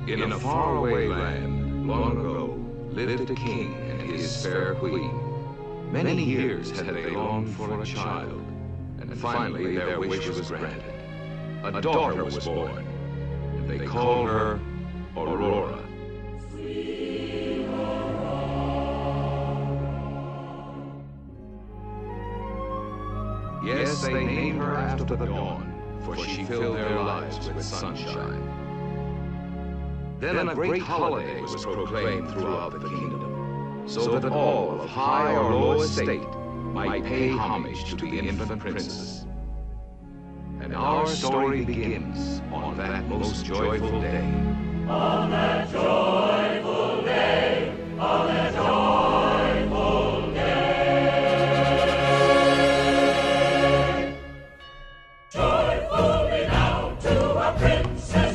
In a faraway land, long ago, lived a king and his fair queen. Many years had they longed for a child, and finally their wish was granted. A daughter was born, and they called her Aurora. Yes, they named her after the dawn, for she filled their lives with sunshine. Then a great holiday was proclaimed throughout the kingdom, so that all of high or low estate might pay homage to the infant princess. And our story begins on that most joyful day. On that joyful day, on that joyful day. Joyfully now to our princess